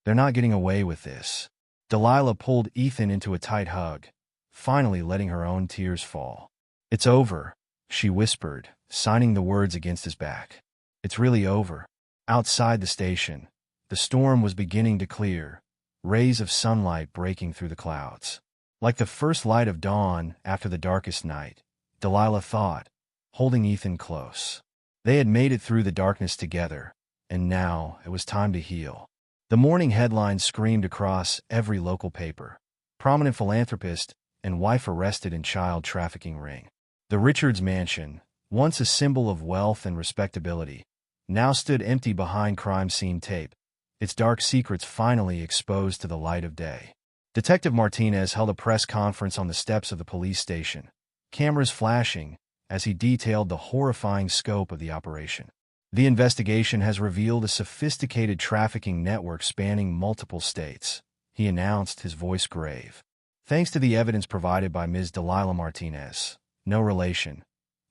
"They're not getting away with this." Delilah pulled Ethan into a tight hug, finally letting her own tears fall. "It's over," she whispered, signing the words against his back. "It's really over." Outside the station, the storm was beginning to clear, rays of sunlight breaking through the clouds. Like the first light of dawn after the darkest night, Delilah thought, holding Ethan close. They had made it through the darkness together, and now it was time to heal. The morning headlines screamed across every local paper: "Prominent philanthropist and wife arrested in child trafficking ring." The Richards mansion, once a symbol of wealth and respectability, now stood empty behind crime scene tape, its dark secrets finally exposed to the light of day. Detective Martinez held a press conference on the steps of the police station, cameras flashing as he detailed the horrifying scope of the operation. "The investigation has revealed a sophisticated trafficking network spanning multiple states," he announced, his voice grave. "Thanks to the evidence provided by Ms. Delilah Martinez, no relation,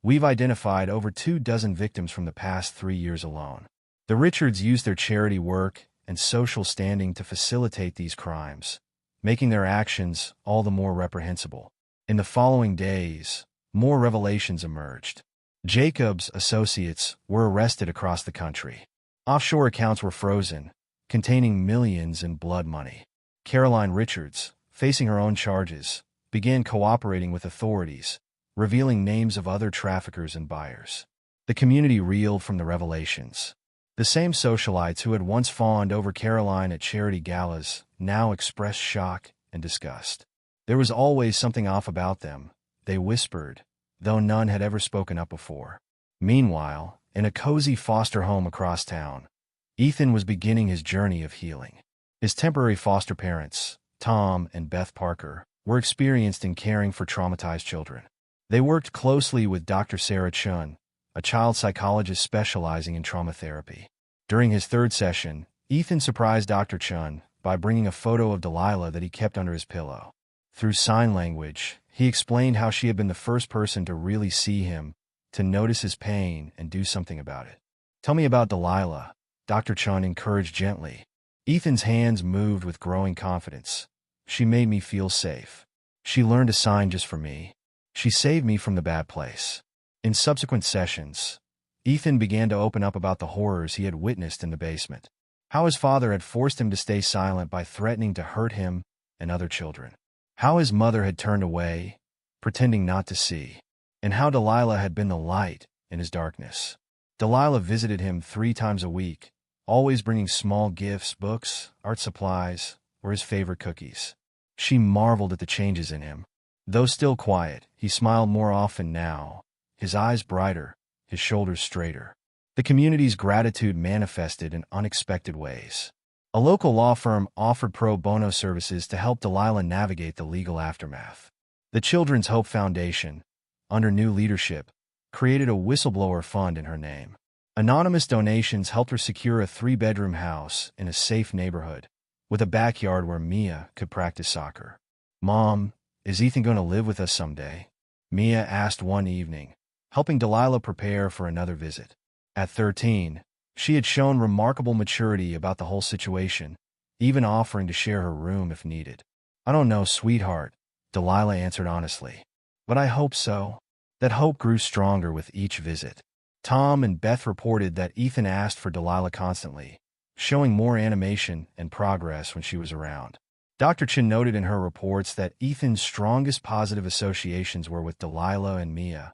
we've identified over 24 victims from the past 3 years alone." The Richards used their charity work and social standing to facilitate these crimes, making their actions all the more reprehensible. In the following days, more revelations emerged. Jacob's associates were arrested across the country. Offshore accounts were frozen, containing millions in blood money. Caroline Richards, facing her own charges, began cooperating with authorities, revealing names of other traffickers and buyers. The community reeled from the revelations. The same socialites who had once fawned over Caroline at charity galas now expressed shock and disgust. There was always something off about them, they whispered, though none had ever spoken up before. Meanwhile, in a cozy foster home across town, Ethan was beginning his journey of healing. His temporary foster parents, Tom and Beth Parker, were experienced in caring for traumatized children. They worked closely with Dr. Sarah Chun, a child psychologist specializing in trauma therapy. During his 3rd session, Ethan surprised Dr. Chun by bringing a photo of Delilah that he kept under his pillow. Through sign language, he explained how she had been the first person to really see him, to notice his pain and do something about it. "Tell me about Delilah," Dr. Chun encouraged gently. Ethan's hands moved with growing confidence. "She made me feel safe. She learned a sign just for me. She saved me from the bad place." In subsequent sessions, Ethan began to open up about the horrors he had witnessed in the basement. How his father had forced him to stay silent by threatening to hurt him and other children. How his mother had turned away, pretending not to see. And how Delilah had been the light in his darkness. Delilah visited him 3 times a week, always bringing small gifts, books, art supplies, or his favorite cookies. She marveled at the changes in him. Though still quiet, he smiled more often now, his eyes brighter, his shoulders straighter. The community's gratitude manifested in unexpected ways. A local law firm offered pro bono services to help Delilah navigate the legal aftermath. The Children's Hope Foundation, under new leadership, created a whistleblower fund in her name. Anonymous donations helped her secure a 3-bedroom house in a safe neighborhood, with a backyard where Mia could practice soccer. "Mom, is Ethan going to live with us someday?" Mia asked one evening, helping Delilah prepare for another visit. At 13, she had shown remarkable maturity about the whole situation, even offering to share her room if needed. "I don't know, sweetheart," Delilah answered honestly. "But I hope so." That hope grew stronger with each visit. Tom and Beth reported that Ethan asked for Delilah constantly, showing more animation and progress when she was around. Dr. Chin noted in her reports that Ethan's strongest positive associations were with Delilah and Mia,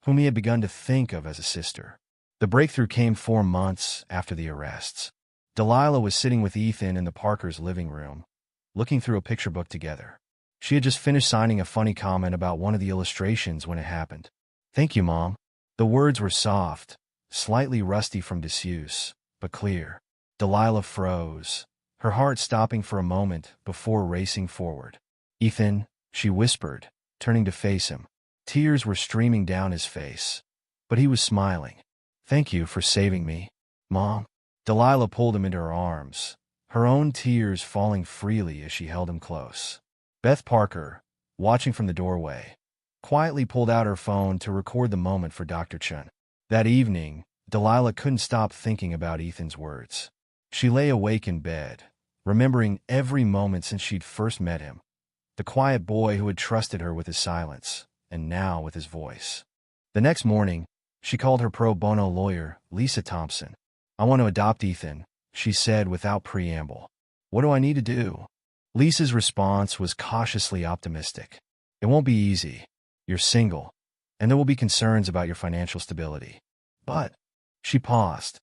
whom he had begun to think of as a sister. The breakthrough came 4 months after the arrests. Delilah was sitting with Ethan in the Parkers' living room, looking through a picture book together. She had just finished signing a funny comment about one of the illustrations when it happened. "Thank you, Mom." The words were soft, slightly rusty from disuse, but clear. Delilah froze, her heart stopping for a moment before racing forward. "Ethan," she whispered, turning to face him. Tears were streaming down his face, but he was smiling. "Thank you for saving me, Mom." Delilah pulled him into her arms, her own tears falling freely as she held him close. Beth Parker, watching from the doorway, quietly pulled out her phone to record the moment for Dr. Chun. That evening, Delilah couldn't stop thinking about Ethan's words. She lay awake in bed, remembering every moment since she'd first met him, the quiet boy who had trusted her with his silence, and now with his voice. The next morning, she called her pro bono lawyer, Lisa Thompson. "I want to adopt Ethan," she said without preamble. "What do I need to do?" Lisa's response was cautiously optimistic. "It won't be easy. You're single, and there will be concerns about your financial stability. But," she paused,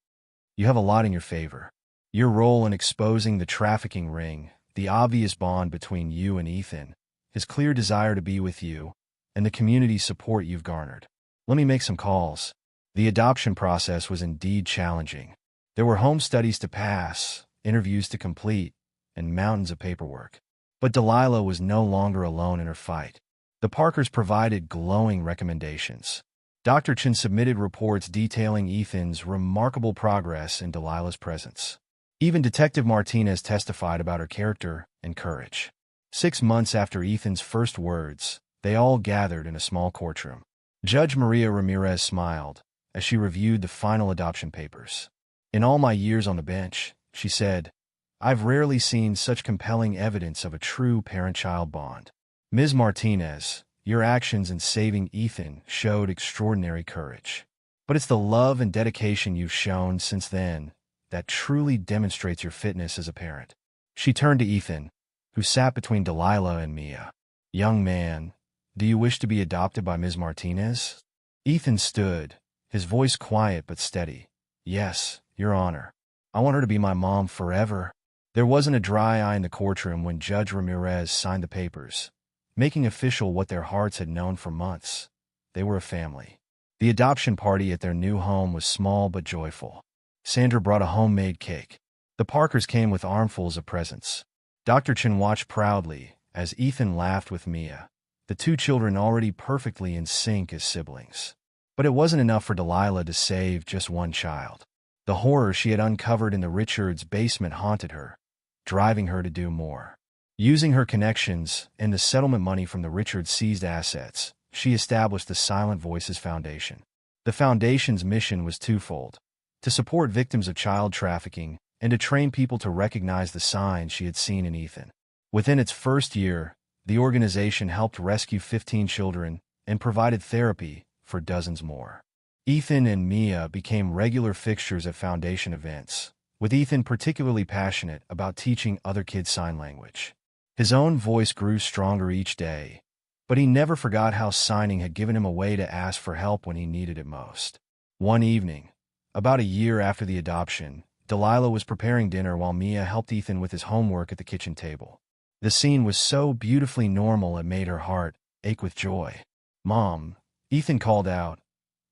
"you have a lot in your favor. Your role in exposing the trafficking ring, the obvious bond between you and Ethan, his clear desire to be with you, and the community support you've garnered. Let me make some calls." The adoption process was indeed challenging. There were home studies to pass, interviews to complete, and mountains of paperwork. But Delilah was no longer alone in her fight. The Parkers provided glowing recommendations. Dr. Chin submitted reports detailing Ethan's remarkable progress in Delilah's presence. Even Detective Martinez testified about her character and courage. 6 months after Ethan's first words, they all gathered in a small courtroom. Judge Maria Ramirez smiled as she reviewed the final adoption papers. "In all my years on the bench," she said, "I've rarely seen such compelling evidence of a true parent-child bond. Ms. Martinez, your actions in saving Ethan showed extraordinary courage. But it's the love and dedication you've shown since then that truly demonstrates your fitness as a parent." She turned to Ethan, who sat between Delilah and Mia. "Young man, do you wish to be adopted by Ms. Martinez?" Ethan stood, his voice quiet but steady. "Yes, Your Honor. I want her to be my mom forever." There wasn't a dry eye in the courtroom when Judge Ramirez signed the papers, making official what their hearts had known for months. They were a family. The adoption party at their new home was small but joyful. Sandra brought a homemade cake. The Parkers came with armfuls of presents. Dr. Chin watched proudly as Ethan laughed with Mia, the 2 children already perfectly in sync as siblings. But it wasn't enough for Delilah to save just one child. The horror she had uncovered in the Richards' basement haunted her, driving her to do more. Using her connections and the settlement money from the Richards' seized assets, she established the Silent Voices Foundation. The foundation's mission was twofold: to support victims of child trafficking and to train people to recognize the signs she had seen in Ethan. Within its first year, the organization helped rescue 15 children and provided therapy for dozens more. Ethan and Mia became regular fixtures at foundation events, with Ethan particularly passionate about teaching other kids sign language. His own voice grew stronger each day, but he never forgot how signing had given him a way to ask for help when he needed it most. One evening, about a year after the adoption, Delilah was preparing dinner while Mia helped Ethan with his homework at the kitchen table. The scene was so beautifully normal it made her heart ache with joy. "Mom," Ethan called out,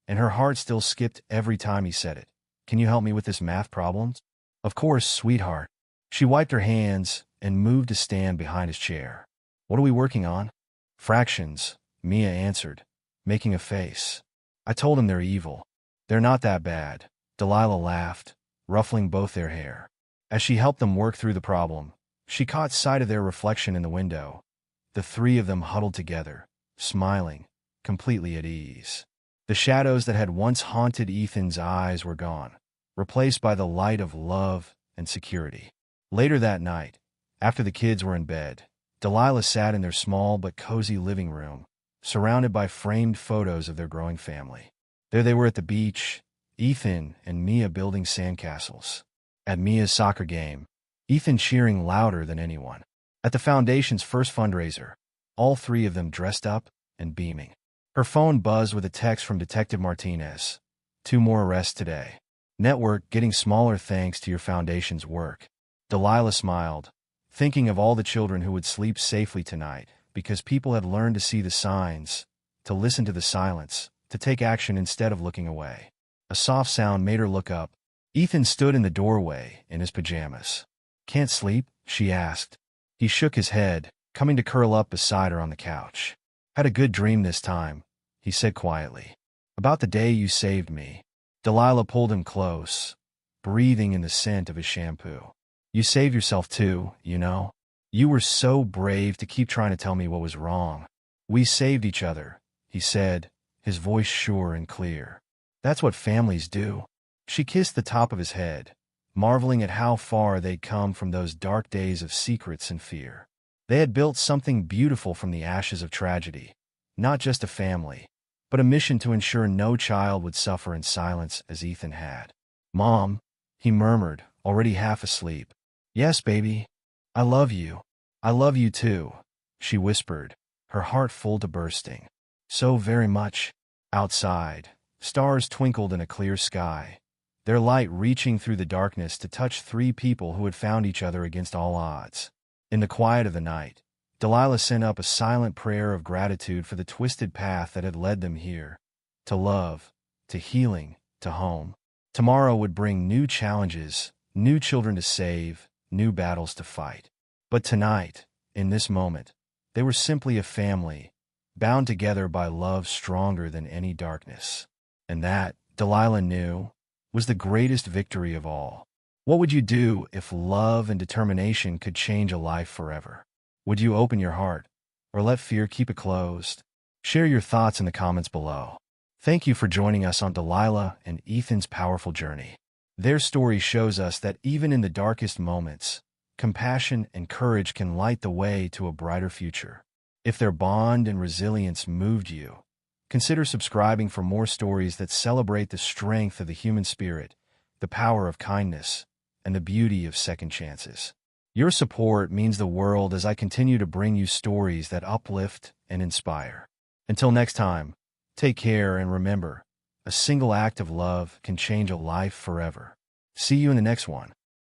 and her heart still skipped every time he said it. "Can you help me with this math problem?" "Of course, sweetheart." She wiped her hands and moved to stand behind his chair. "What are we working on?" "Fractions," Mia answered, making a face. "I told him they're evil." "They're not that bad," Delilah laughed, ruffling both their hair. As she helped them work through the problem, she caught sight of their reflection in the window, the three of them huddled together, smiling, completely at ease. The shadows that had once haunted Ethan's eyes were gone, replaced by the light of love and security. Later that night, after the kids were in bed, Delilah sat in their small but cozy living room, surrounded by framed photos of their growing family. There they were at the beach, Ethan and Mia building sandcastles. At Mia's soccer game, Ethan cheering louder than anyone. At the Foundation's first fundraiser, all three of them dressed up and beaming. Her phone buzzed with a text from Detective Martinez. "2 more arrests today. Network getting smaller thanks to your Foundation's work." Delilah smiled, thinking of all the children who would sleep safely tonight because people had learned to see the signs, to listen to the silence, to take action instead of looking away. A soft sound made her look up. Ethan stood in the doorway in his pajamas. "Can't sleep?" she asked. He shook his head, coming to curl up beside her on the couch. "Had a good dream this time," he said quietly. "About the day you saved me." Delilah pulled him close, breathing in the scent of his shampoo. "You saved yourself too, you know. You were so brave to keep trying to tell me what was wrong." "We saved each other," he said, his voice sure and clear. "That's what families do." She kissed the top of his head, marveling at how far they'd come from those dark days of secrets and fear. They had built something beautiful from the ashes of tragedy, not just a family, but a mission to ensure no child would suffer in silence as Ethan had. "Mom," he murmured, already half asleep. "Yes, baby. I love you. I love you too," she whispered, her heart full to bursting. "So very much." Outside, stars twinkled in a clear sky, their light reaching through the darkness to touch three people who had found each other against all odds. In the quiet of the night, Delilah sent up a silent prayer of gratitude for the twisted path that had led them here, to love, to healing, to home. Tomorrow would bring new challenges, new children to save, new battles to fight. But tonight, in this moment, they were simply a family, bound together by love stronger than any darkness. And that, Delilah knew, was the greatest victory of all. What would you do if love and determination could change a life forever? Would you open your heart, or let fear keep it closed? Share your thoughts in the comments below. Thank you for joining us on Delilah and Ethan's powerful journey. Their story shows us that even in the darkest moments, compassion and courage can light the way to a brighter future. If their bond and resilience moved you, consider subscribing for more stories that celebrate the strength of the human spirit, the power of kindness, and the beauty of second chances. Your support means the world as I continue to bring you stories that uplift and inspire. Until next time, take care and remember, a single act of love can change a life forever. See you in the next one.